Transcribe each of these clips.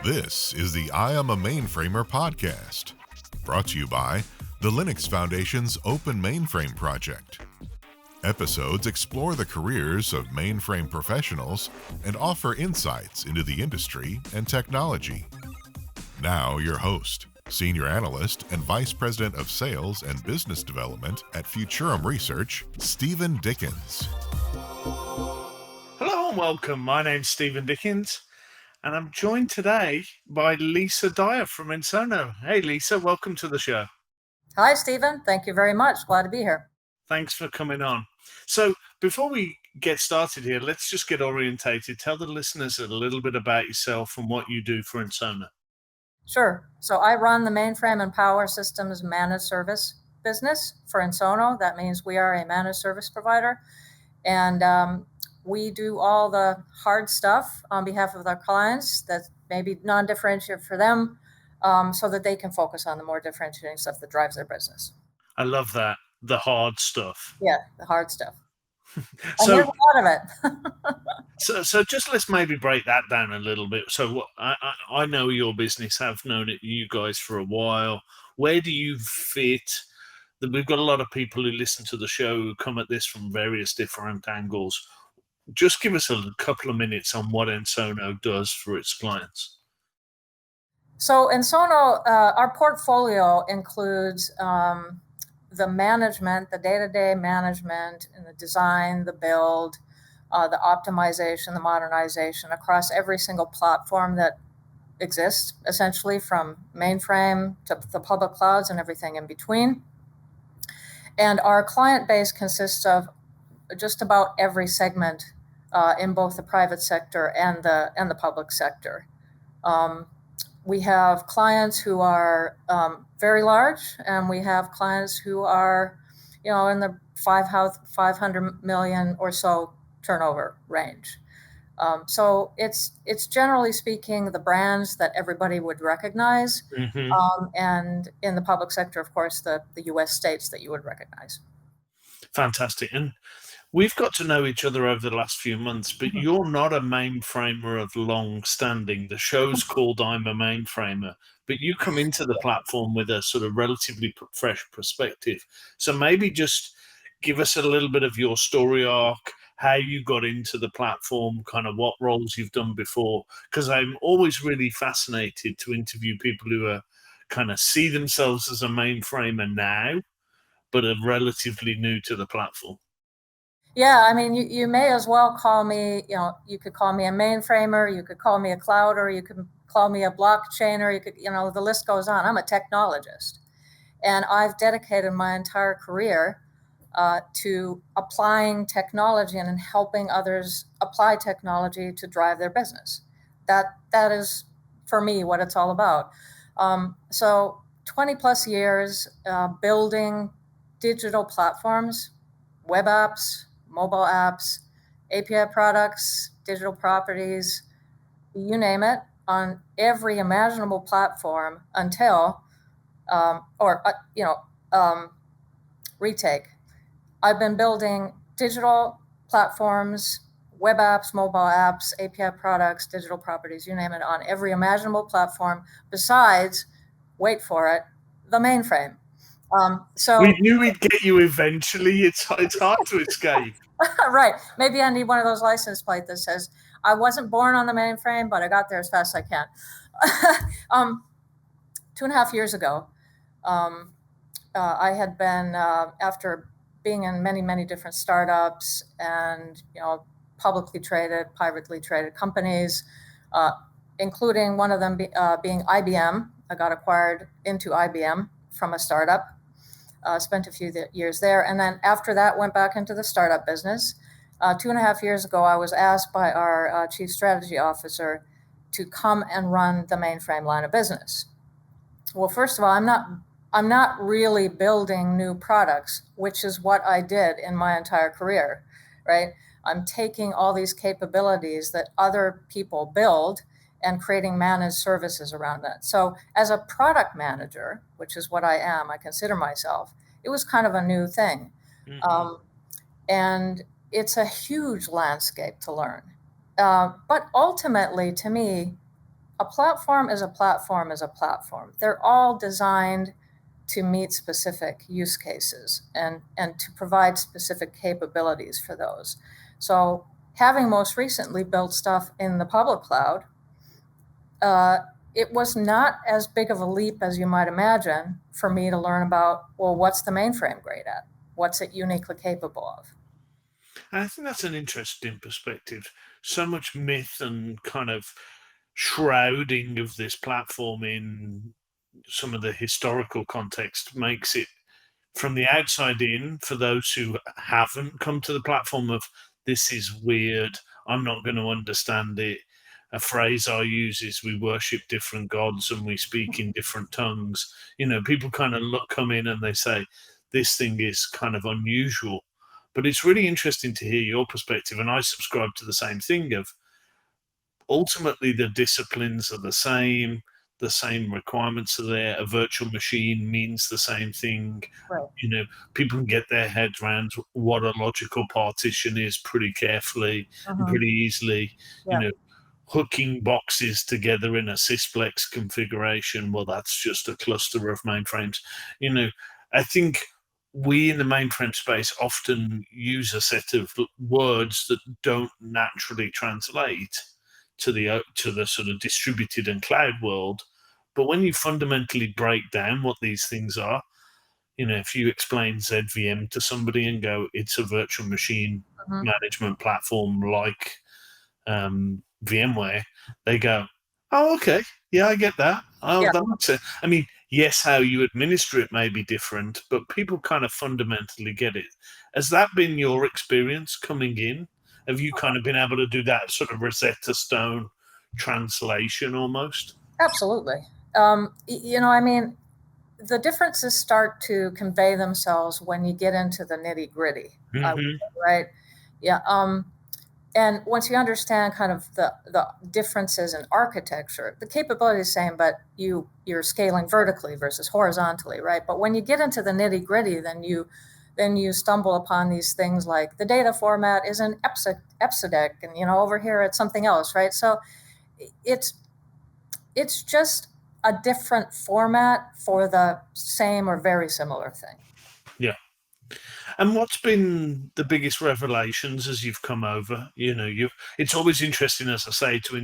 This is the I Am A Mainframer podcast, brought to you by the Linux Foundation's Open Mainframe project. Episodes explore the careers of mainframe professionals and offer insights into the industry and technology. Now, your host, Senior Analyst and Vice President of Sales and Business Development at Futurum Research, Steven Dickens. Hello and welcome. My name's Steven Dickens, and I'm joined today by Lisa Dyer from Ensono. Hey, Lisa, welcome to the show. Hi, Steven. Thank you very much. Glad to be here. Thanks for coming on. So before we get started here, let's just get orientated. Tell the listeners a little bit about yourself and what you do for Ensono. Sure. So I run the Mainframe and Power Systems managed service business for Ensono. That means we are a managed service provider. And we do all the hard stuff on behalf of our clients that may be non-differentiated for them so that they can focus on the more differentiating stuff that drives their business. I love that. The hard stuff. Yeah, the hard stuff. So there's a lot of it. So just let's maybe break that down a little bit. So I know your business, have known it, you guys for a while. Where do you fit? We've got a lot of people who listen to the show who come at this from various different angles. Just give us a couple of minutes on what Ensono does for its clients. So Ensono, our portfolio includes the management, the day-to-day management, and the design, the build, the optimization, the modernization across every single platform that exists, essentially from mainframe to the public clouds and everything in between. And our client base consists of just about every segment in both the private sector and the public sector. We have clients who are very large, and we have clients who are, in the 500 million or so turnover range. So it's generally speaking the brands that everybody would recognize, and in the public sector, of course, the U.S. states that you would recognize. Fantastic. And we've got to know each other over the last few months, but you're not a mainframer of long standing. The show's called I'm a Mainframer, but you come into the platform with a sort of relatively fresh perspective. So maybe just give us a little bit of your story arc, how you got into the platform, kind of what roles you've done before, because I'm always really fascinated to interview people who are kind of see themselves as a mainframer now, but are relatively new to the platform. Yeah, I mean, you may as well call me, you could call me a mainframer, you could call me a clouder, you could call me a blockchainer, you could, the list goes on. I'm a technologist. And I've dedicated my entire career to applying technology and helping others apply technology to drive their business. That is, for me, what it's all about. So 20 plus years building digital platforms, web apps, mobile apps, API products, digital properties, you name it, on every imaginable platform until, retake. I've been building digital platforms, web apps, mobile apps, API products, digital properties, you name it, on every imaginable platform besides, wait for it, the mainframe. So we knew we'd get you eventually. It's hard to escape. Right. Maybe I need one of those license plates that says, I wasn't born on the mainframe, but I got there as fast as I can. 2.5 years ago, I had been, after being in many, many different startups and, publicly traded, privately traded companies, including one of them being IBM. I got acquired into IBM from a startup. Spent a few years there. And then after that, went back into the startup business. 2.5 years ago, I was asked by our chief strategy officer to come and run the mainframe line of business. Well, first of all, I'm not really building new products, which is what I did in my entire career, right? I'm taking all these capabilities that other people build and creating managed services around that. So as a product manager, which is what I am, I consider myself, it was kind of a new thing. And it's a huge landscape to learn. But ultimately, to me, a platform is a platform is a platform. They're all designed to meet specific use cases and to provide specific capabilities for those. So having most recently built stuff in the public cloud, it was not as big of a leap as you might imagine for me to learn about, well, what's the mainframe great at? What's it uniquely capable of? I think that's an interesting perspective. So much myth and kind of shrouding of this platform in some of the historical context makes it, from the outside in, for those who haven't come to the platform, of this is weird, I'm not going to understand it. A phrase I use is we worship different gods and we speak in different tongues. People kind of come in and they say, this thing is kind of unusual. But it's really interesting to hear your perspective. And I subscribe to the same thing of, ultimately the disciplines are the same requirements are there. A virtual machine means the same thing. Right. People can get their heads around what a logical partition is pretty carefully and pretty easily. Yeah. Hooking boxes together in a sysplex configuration, well, that's just a cluster of mainframes. I think we in the mainframe space often use a set of words that don't naturally translate to the sort of distributed and cloud world. But when you fundamentally break down what these things are, if you explain ZVM to somebody and go, it's a virtual machine management platform like VMware, they go, oh, okay, yeah, I get that. Oh, Yeah. that makes sense. I mean, yes, how you administer it may be different, but people kind of fundamentally get it. Has that been your experience coming in? Have you kind of been able to do that sort of Rosetta Stone translation almost? Absolutely. I mean, the differences start to convey themselves when you get into the nitty gritty, right? Yeah. And once you understand kind of the differences in architecture, the capability is the same, but you're scaling vertically versus horizontally, right? But when you get into the nitty gritty, then you stumble upon these things like the data format is an EPSIDEC, and over here it's something else, right? So it's just a different format for the same or very similar thing. Yeah. And what's been the biggest revelations as you've come over? It's always interesting, as I say, to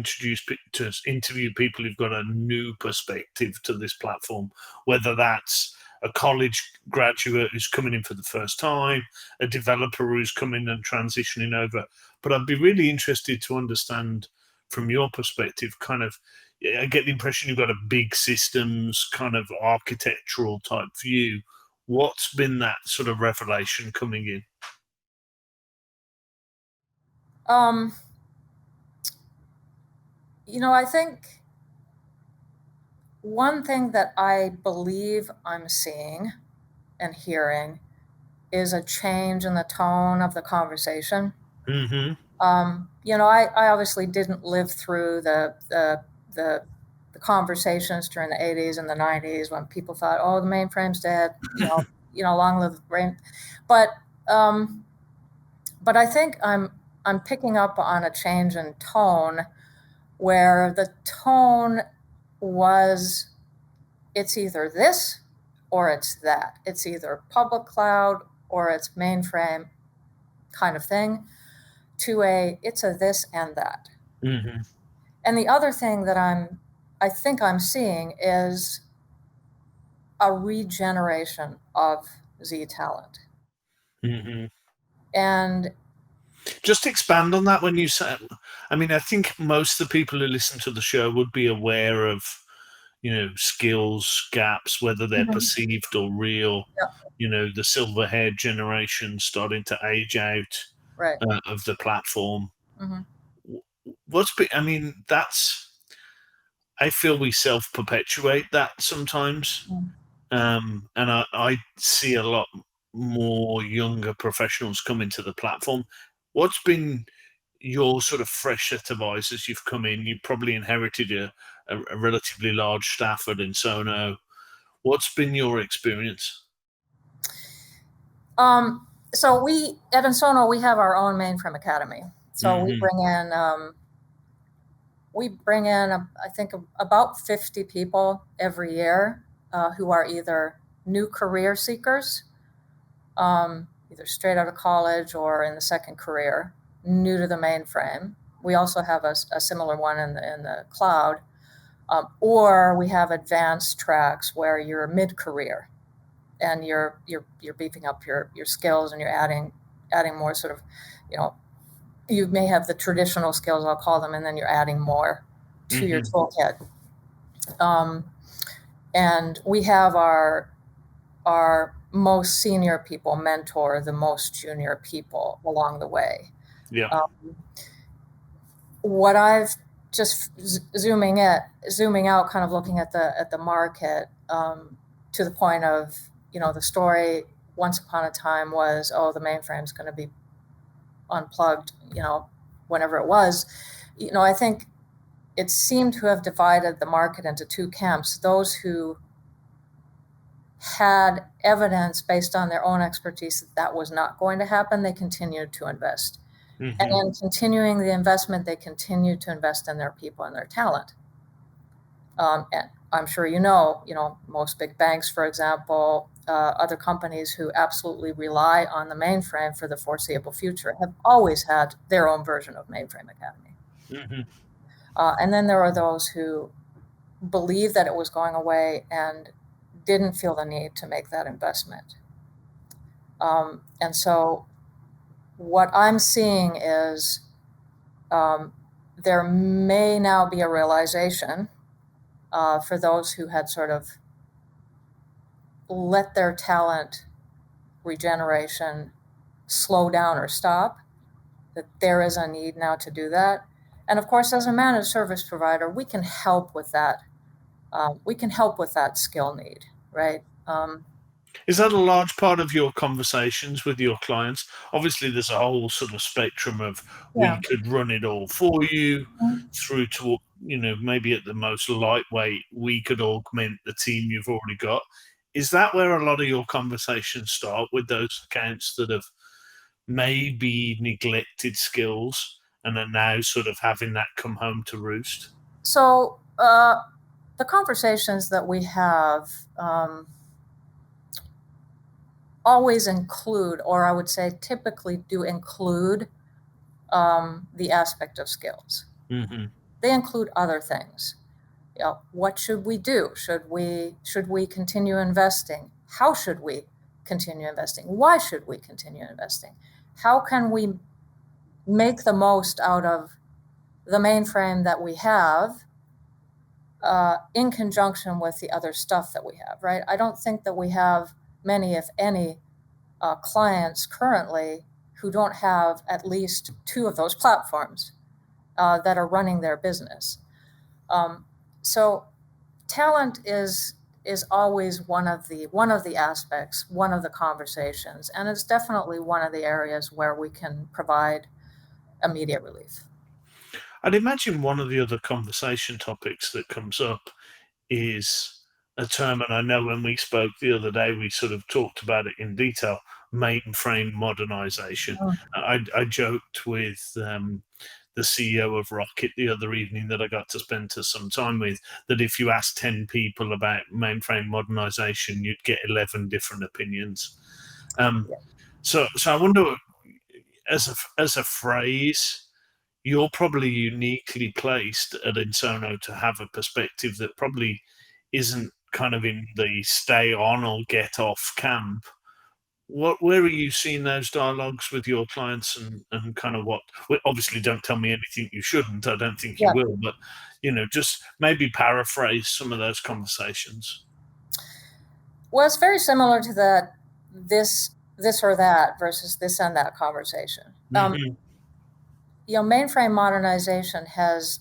interview people who've got a new perspective to this platform, whether that's a college graduate who's coming in for the first time, a developer who's coming and transitioning over. But I'd be really interested to understand from your perspective, kind of, I get the impression you've got a big systems kind of architectural type view. What's been that sort of revelation coming in? I think one thing that I believe I'm seeing and hearing is a change in the tone of the conversation. I obviously didn't live through the conversations during the 80s and the 90s when people thought, oh, the mainframe's dead, long live the brain. But I think I'm picking up on a change in tone where the tone was, it's either this or it's that. It's either public cloud or it's mainframe kind of thing, to it's a this and that. And the other thing that I think I'm seeing is a regeneration of Z talent. And just expand on that when you say, I mean, I think most of the people who listen to the show would be aware of, skills gaps, whether they're perceived or real. The silver haired generation starting to age out of the platform. I mean, I feel we self perpetuate that sometimes. And I see a lot more younger professionals come into the platform. What's been your sort of fresh set of eyes as you've come in? You probably inherited a relatively large staff at Ensono. What's been your experience? So we at Ensono, we have our own mainframe academy. So we bring in we bring in, I think, about 50 people every year who are either new career seekers, either straight out of college or in the second career, new to the mainframe. We also have a similar one in the cloud, or we have advanced tracks where you're mid-career and you're beefing up your skills and you're adding more sort of, you may have the traditional skills, I'll call them, and then you're adding more to your toolkit. And we have our most senior people mentor the most junior people along the way. Yeah. What I've just zooming out, kind of looking at the market, to the point of, the story once upon a time was, the mainframe's going to be unplugged, whenever it was. I think it seemed to have divided the market into two camps: those who had evidence based on their own expertise that was not going to happen, they continued to invest. And in continuing the investment, they continued to invest in their people and their talent. And I'm sure most big banks, for example, other companies who absolutely rely on the mainframe for the foreseeable future have always had their own version of Mainframe Academy. And then there are those who believed that it was going away and didn't feel the need to make that investment. And so what I'm seeing is there may now be a realization for those who had sort of let their talent regeneration slow down or stop, that there is a need now to do that. And of course, as a managed service provider, we can help with that. We can help with that skill need, right? Is that a large part of your conversations with your clients? Obviously, there's a whole sort of spectrum of we could run it all for you, through to, maybe at the most lightweight, we could augment the team you've already got. Is that where a lot of your conversations start, with those accounts that have maybe neglected skills and are now sort of having that come home to roost? So the conversations that we have always include, or I would say typically do include, the aspect of skills. They include other things. What should we do? Should we continue investing? How should we continue investing? Why should we continue investing? How can we make the most out of the mainframe that we have, in conjunction with the other stuff that we have, right? I don't think that we have many, if any, clients currently who don't have at least two of those platforms that are running their business. So talent is always one of the aspects, one of the conversations, and it's definitely one of the areas where we can provide immediate relief. I'd imagine one of the other conversation topics that comes up is a term, and I know when we spoke the other day, we sort of talked about it in detail: mainframe modernization. I joked with the CEO of Rocket the other evening that I got to spend some time with, that if you asked 10 people about mainframe modernization, you'd get 11 different opinions. So I wonder, as a phrase, you're probably uniquely placed at Ensono to have a perspective that probably isn't kind of in the stay on or get off camp. Where are you seeing those dialogues with your clients, and kind of what? Well, obviously, don't tell me anything you shouldn't. I don't think you will, but just maybe paraphrase some of those conversations. Well, it's very similar to that this or that versus this and that conversation. Mainframe modernization has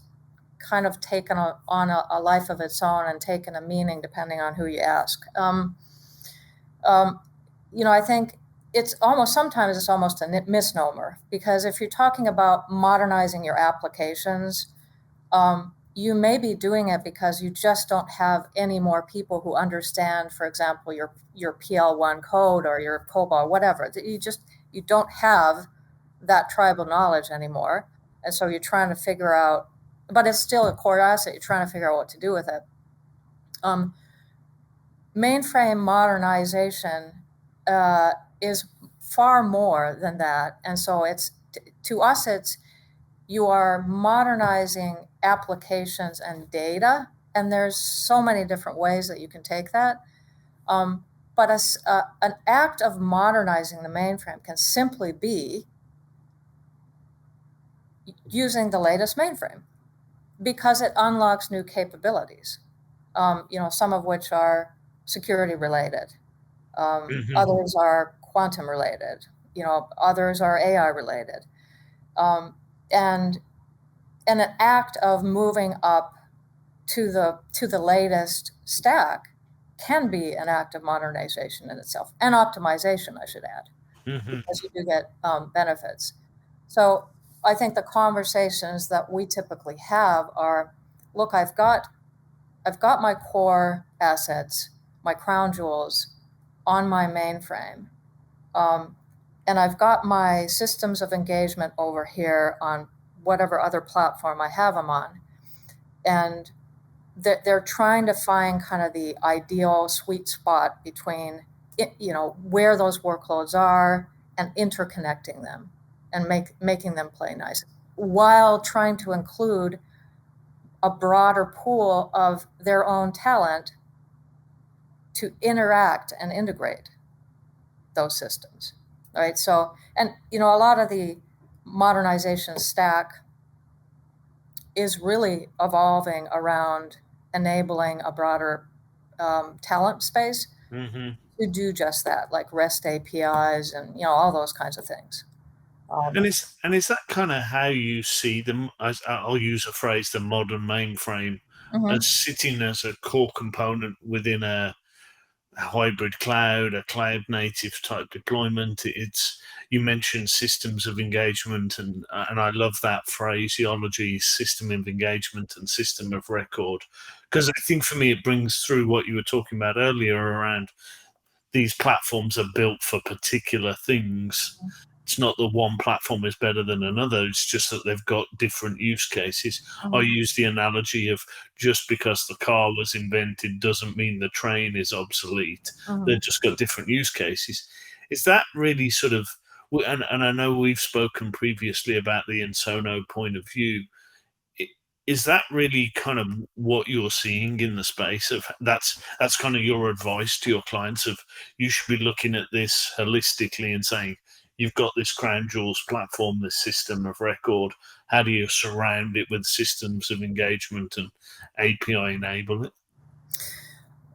kind of taken on a life of its own and taken a meaning depending on who you ask. I think sometimes it's almost a misnomer, because if you're talking about modernizing your applications, you may be doing it because you just don't have any more people who understand, for example, your PL1 code or your COBOL, whatever. You don't have that tribal knowledge anymore. And so you're trying to figure out but it's still a core asset. You're trying to figure out what to do with it. Mainframe modernization is far more than that. And so to us, you are modernizing applications and data, and there's so many different ways that you can take that. But an act of modernizing the mainframe can simply be using the latest mainframe because it unlocks new capabilities, some of which are security related. Others are quantum related, others are AI related. And an act of moving up to the latest stack can be an act of modernization in itself, and optimization, I should add, because you do get benefits. So I think the conversations that we typically have are, look, I've got my core assets, my crown jewels on my mainframe. And I've got my systems of engagement over here on whatever other platform I have them on. And they're trying to find kind of the ideal sweet spot between, where those workloads are and interconnecting them and making them play nice, while trying to include a broader pool of their own talent to interact and integrate those systems, right? So, and a lot of the modernization stack is really evolving around enabling a broader talent space to do just that, like REST APIs and all those kinds of things. And is that kind of how you see them? I'll use a phrase, the modern mainframe, as sitting as a core component within a hybrid cloud, a cloud native type deployment. You mentioned systems of engagement, and I love that phraseology, system of engagement and system of record, because I think for me it brings through what you were talking about earlier around these platforms are built for particular things. It's not that one platform is better than another. It's just that they've got different use cases. I use the analogy of just because the car was invented doesn't mean the train is obsolete. They've just got different use cases. Is that really sort of, and I know we've spoken previously about the Ensono point of view, is that really kind of what you're seeing in the space of that's kind of your advice to your clients of you should be looking at this holistically and saying, you've got this crown jewels platform, this system of record. How do you surround it with systems of engagement and API enable it?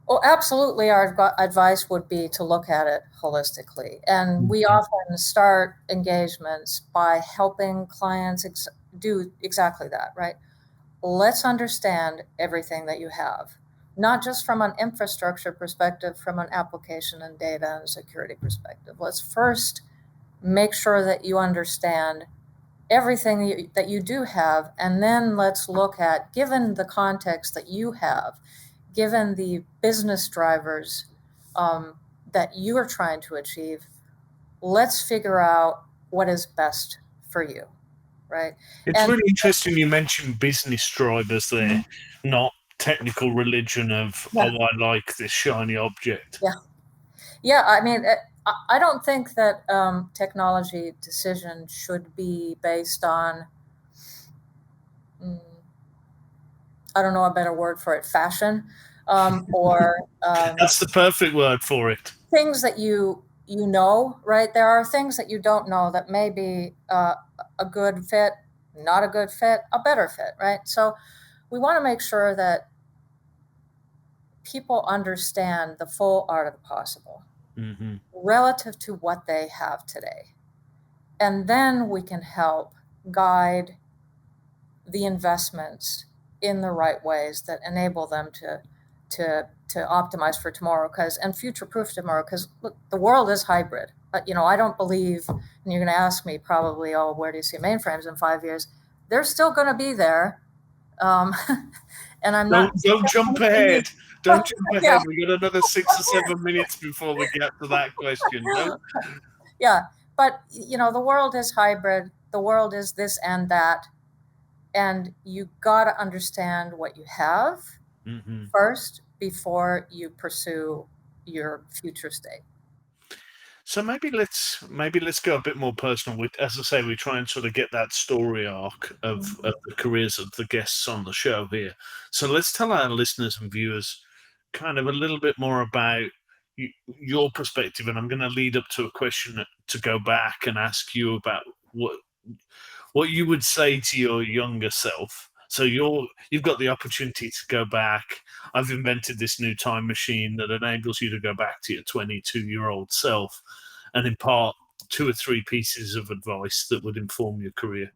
Well, absolutely. Our advice would be to look at it holistically. And we often start engagements by helping clients do exactly that, right? Let's understand everything that you have, not just from an infrastructure perspective, from an application and data and security perspective. Let's first make sure that you understand everything that you do have, and then let's look at, given the context that you have, given the business drivers that you are trying to achieve, let's figure out what is best for you, right? It's really interesting you mentioned business drivers there, not technical religion of, oh, I like this shiny object. Yeah, I mean, I don't think that technology decision should be based on, I don't know a better word for it, fashion, or that's the perfect word for it. Things that you know, right? There are things that you don't know that may be a good fit, not a good fit, a better fit, right? So we want to make sure that people understand the full art of the possible relative to what they have today. And then we can help guide the investments in the right ways that enable them to optimize for tomorrow, and future-proof tomorrow, because look, the world is hybrid. I don't believe, and you're going to ask me probably, oh, where do you see mainframes in 5 years? They're still going to be there. And I'm not. Don't jump ahead. Don't jump ahead. Yeah. We got another 6 or 7 minutes before we get to that question. No? Yeah, but the world is hybrid. The world is this and that, And you got to understand what you have first before you pursue your future state. So maybe let's go a bit more personal. As I say, we try and sort of get that story arc of the careers of the guests on the show here. So let's tell our listeners and viewers kind of a little bit more about your perspective. And I'm going to lead up to a question to go back and ask you about what you would say to your younger self. So you've got the opportunity to go back. I've invented this new time machine that enables you to go back to your 22-year-old self and impart 2 or 3 pieces of advice that would inform your career.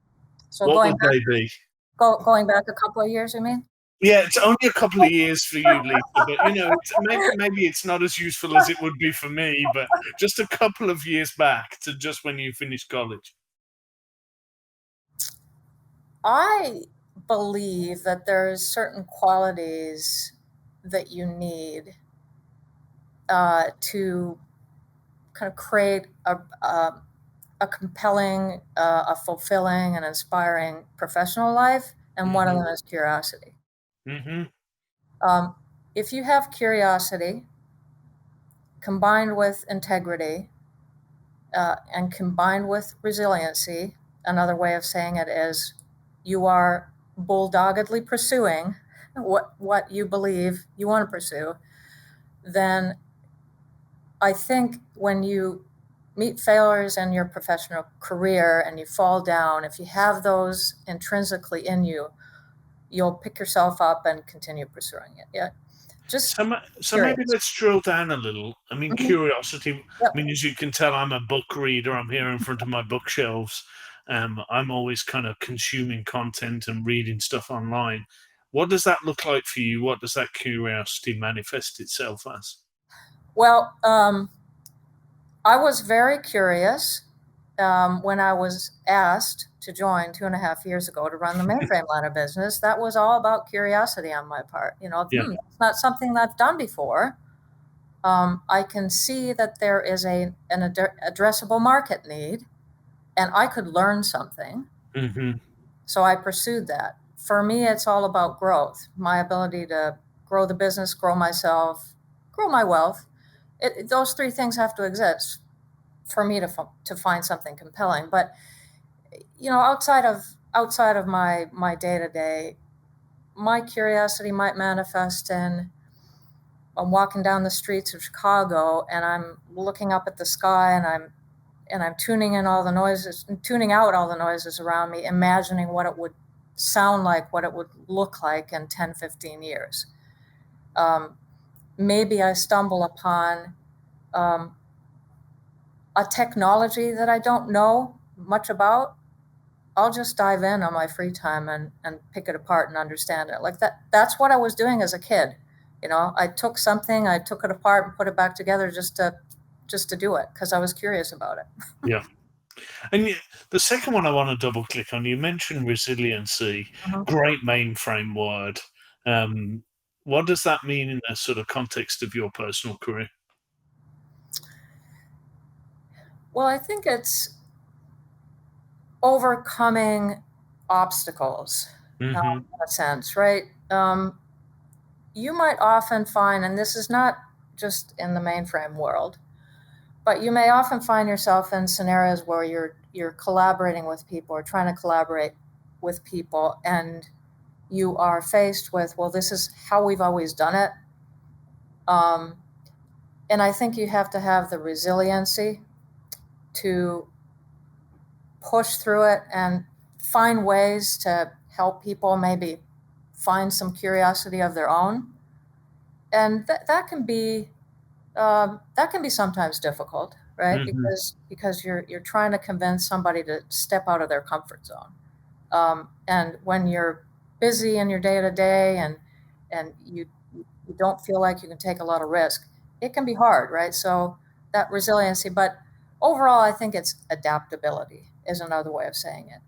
So what would they be? Going back a couple of years, you mean? Yeah, it's only a couple of years for you, Lisa, but maybe it's not as useful as it would be for me, but just a couple of years back to just when you finished college. I believe that there's certain qualities that you need to kind of create a compelling, a fulfilling, and inspiring professional life, and one of them is curiosity. If you have curiosity combined with integrity and combined with resiliency, another way of saying it is you are bulldoggedly pursuing what you believe you want to pursue, then I think when you meet failures in your professional career and you fall down, if you have those intrinsically in you, you'll pick yourself up and continue pursuing it. Yeah. So maybe let's drill down a little. I mean, curiosity. Yep. I mean, as you can tell, I'm a book reader. I'm here in front of my bookshelves. I'm always kind of consuming content and reading stuff online. What does that look like for you? What does that curiosity manifest itself as? Well, I was very curious when I was asked to join 2.5 years ago to run the mainframe line of business. That was all about curiosity on my part. It's not something I've done before. I can see that there is an addressable market need, and I could learn something. So I pursued that. For me, it's all about growth, my ability to grow the business, grow myself, grow my wealth. Those 3 things have to exist for me to find something compelling. But outside of my day-to-day, my curiosity might manifest in I'm walking down the streets of Chicago and I'm looking up at the sky and I'm tuning out all the noises around me, imagining what it would sound like, what it would look like in 10, 15 years. Maybe I stumble upon a technology that I don't know much about. I'll just dive in on my free time and pick it apart and understand it. Like that's what I was doing as a kid. I took something, I took it apart and put it back together just to do it because I was curious about it. Yeah. And the second one I want to double click on, you mentioned resiliency, great mainframe word. What does that mean in the sort of context of your personal career? Well, I think it's overcoming obstacles in a sense, right? You might often find, and this is not just in the mainframe world, but you may often find yourself in scenarios where you're collaborating with people or trying to collaborate with people, and you are faced with, well, this is how we've always done it. And I think you have to have the resiliency to push through it and find ways to help people maybe find some curiosity of their own. And that can be sometimes difficult, right? Because you're trying to convince somebody to step out of their comfort zone. And when you're busy in your day-to-day and you don't feel like you can take a lot of risk, it can be hard, right? So that resiliency, but overall, I think it's adaptability is another way of saying it.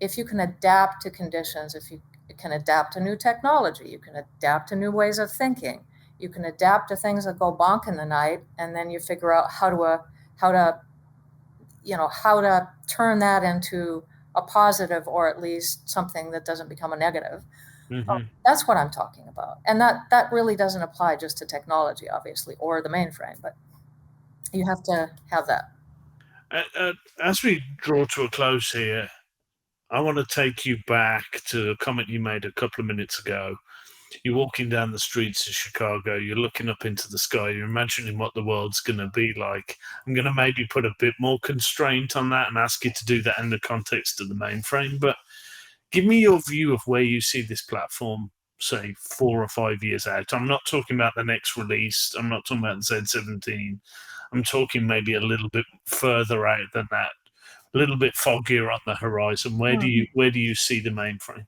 If you can adapt to conditions, if you can adapt to new technology, you can adapt to new ways of thinking, you can adapt to things that go bonk in the night, and then you figure out how to turn that into a positive, or at least something that doesn't become a negative. Mm-hmm. That's what I'm talking about. And that really doesn't apply just to technology, obviously, or the mainframe, but you have to have that. As we draw to a close here, I want to take you back to a comment you made a couple of minutes ago. You're walking down the streets of Chicago, you're looking up into the sky, you're imagining what the world's going to be like. I'm going to maybe put a bit more constraint on that and ask you to do that in the context of the mainframe. But give me your view of where you see this platform, say, 4 or 5 years out. I'm not talking about the next release. I'm not talking about Z17. I'm talking maybe a little bit further out than that, a little bit foggier on the horizon. Where do you see the mainframe?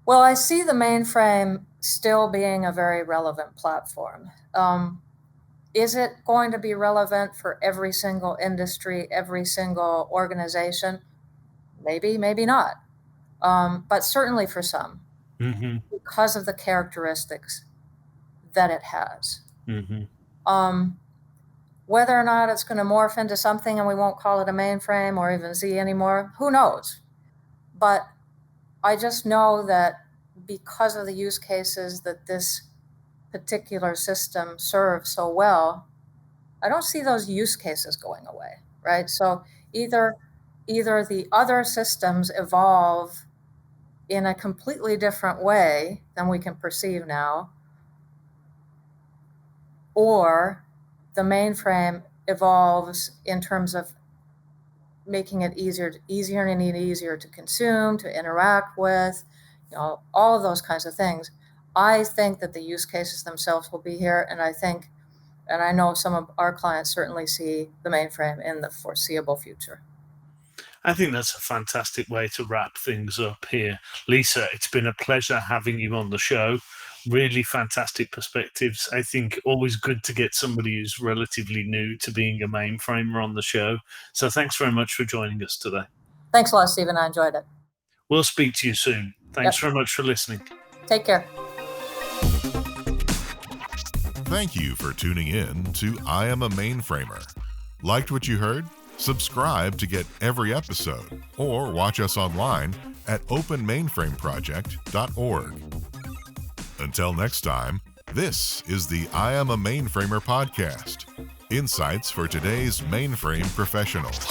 Well, I see the mainframe still being a very relevant platform. Is it going to be relevant for every single industry, every single organization? Maybe, maybe not. But certainly for some, because of the characteristics that it has. Whether or not it's going to morph into something and we won't call it a mainframe or even Z anymore, who knows? But I just know that because of the use cases that this particular system serves so well, I don't see those use cases going away, right? So either the other systems evolve in a completely different way than we can perceive now, or the mainframe evolves in terms of making it easier and easier to consume, to interact with, all of those kinds of things. I think that the use cases themselves will be here, and I know some of our clients certainly see the mainframe in the foreseeable future. I think that's a fantastic way to wrap things up here. Lisa, it's been a pleasure having you on the show. Really fantastic perspectives. I think always good to get somebody who's relatively new to being a mainframer on the show. So thanks very much for joining us today. Thanks a lot, Steven. I enjoyed it. We'll speak to you soon. Thanks very much for listening. Take care. Thank you for tuning in to I Am a Mainframer. Liked what you heard? Subscribe to get every episode, or watch us online at openmainframeproject.org. Until next time, this is the I Am a Mainframer podcast. Insights for today's mainframe professionals.